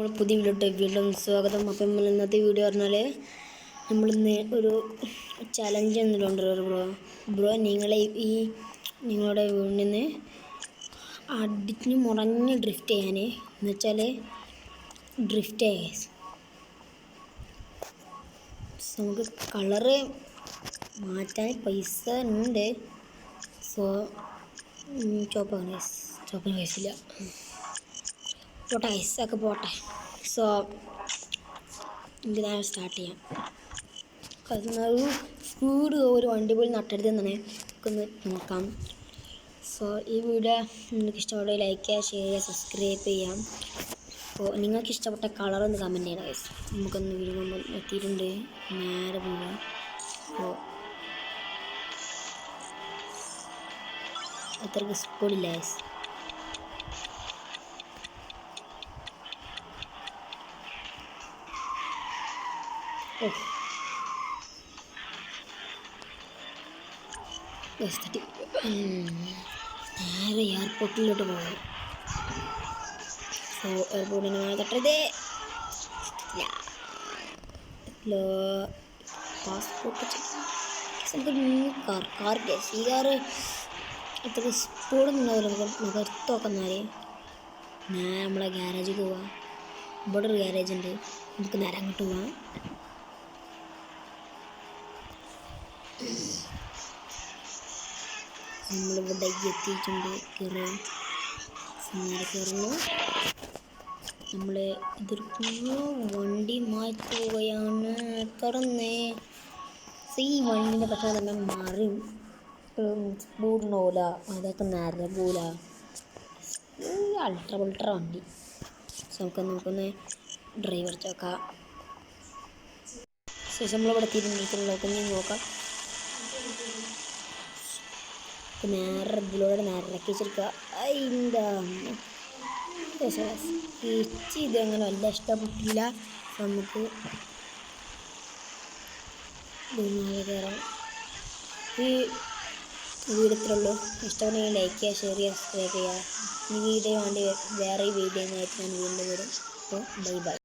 നമ്മൾ പുതിയ വീഡിയോ സ്വാഗതം. അപ്പം നമ്മൾ ഇന്നത്തെ വീഡിയോ പറഞ്ഞാൽ നമ്മളിന്ന് ഒരു ചലഞ്ച് എന്നിട്ടുണ്ട് ബ്രോ നിങ്ങളുടെ വീട്ടിൽ നിന്ന് അടിഞ്ഞ് മുറഞ്ഞ് ഡ്രിഫ്റ്റ് ചെയ്യാൻ എന്നുവെച്ചാൽ ഡ്രിഫ്റ്റ് നമുക്ക് കളറ് മാറ്റാൻ പൈസ ഉണ്ട്. സോ ചോപ്പിന് പൈസ ഇല്ല. പോട്ടെ ഐസൊക്കെ പോട്ടെ. സോ എനിക്ക് നേരെ സ്റ്റാർട്ട് ചെയ്യാം. ഒരു സ്പീഡ് ഒരു വണ്ടി പോയി നട്ടെടുത്തെന്നാണ് നമുക്കൊന്ന് നോക്കാം. സോ ഈ വീഡിയോ നിങ്ങൾക്ക് ഇഷ്ടപ്പെട്ട ലൈക്ക് ചെയ്യുക, ഷെയർ ചെയ്യുക, സബ്സ്ക്രൈബ് ചെയ്യാം. അപ്പോൾ നിങ്ങൾക്ക് ഇഷ്ടപ്പെട്ട കളറൊന്ന് കമൻറ്റ് ചെയ്യണം ഗൈസ്. നമുക്കൊന്ന് വീഡിയോ എത്തിയിട്ടുണ്ട്. നേരെ പോവുക. അപ്പോൾ അത്രയ്ക്ക് സ്പീഡില്ല ഗൈസ്. നേരെ എയർപോർട്ടിലോട്ട് പോകാം. സോ എയർപോർട്ടിന് മേലെ തട്ടരുതേ. പാസ്പോർട്ട് കാർ ഈ കാറ് അത്ര സ്പീഡൊന്നും ഉണ്ടാവില്ല. നമുക്ക് എടുത്ത് നോക്കുന്നാല് ഞാൻ നമ്മളെ ഗ്യാരേജിൽ പോവാം. ഇവിടെ ഒരു ഗ്യാരേജ് ഉണ്ട്, നമുക്ക് നേരെ അങ്ങോട്ട് പോവാം. നമ്മളിവിടെ എത്തിയിട്ടുണ്ട്. കയറുന്നു. നമ്മൾ എതിർക്കുന്ന വണ്ടി മാറ്റുകയാണ്. തുറന്നേ. ഈ വണ്ടീൻ്റെ പക്ഷേ തന്നെ മാറി സ്പൂർണ്ണോല അതൊക്കെ നരകൂല. അൾട്ര വണ്ടി. സോ നമുക്കൊന്ന് ഡ്രൈവർ ചോക്കാം. ശേഷം നമ്മളിവിടെ തിരിഞ്ഞിരിക്കുന്നതൊക്കെ നോക്കാം. നേരെ ഇതിലൂടെ നേരക്കി വെച്ചെടുക്കുക. അതിൻ്റെ ഇതെങ്ങനെ വല്ല ഇഷ്ടപ്പെട്ടില്ല. നമുക്ക് കയറാം. ഈ വീഡിയോ ഇത്രയുള്ളൂ. ഇഷ്ടമുണ്ടെങ്കിൽ ലൈക്ക് ചെയ്യുക, ഷെയർ ചെയ്യുക, സബ്സ്ക്രൈബ് ചെയ്യുക. ഈ വീഡിയോ വേണ്ടി വേറെ വീഡിയോ ആയിട്ട് ഞാൻ വീണ്ടും വരും. അപ്പോൾ ബൈ.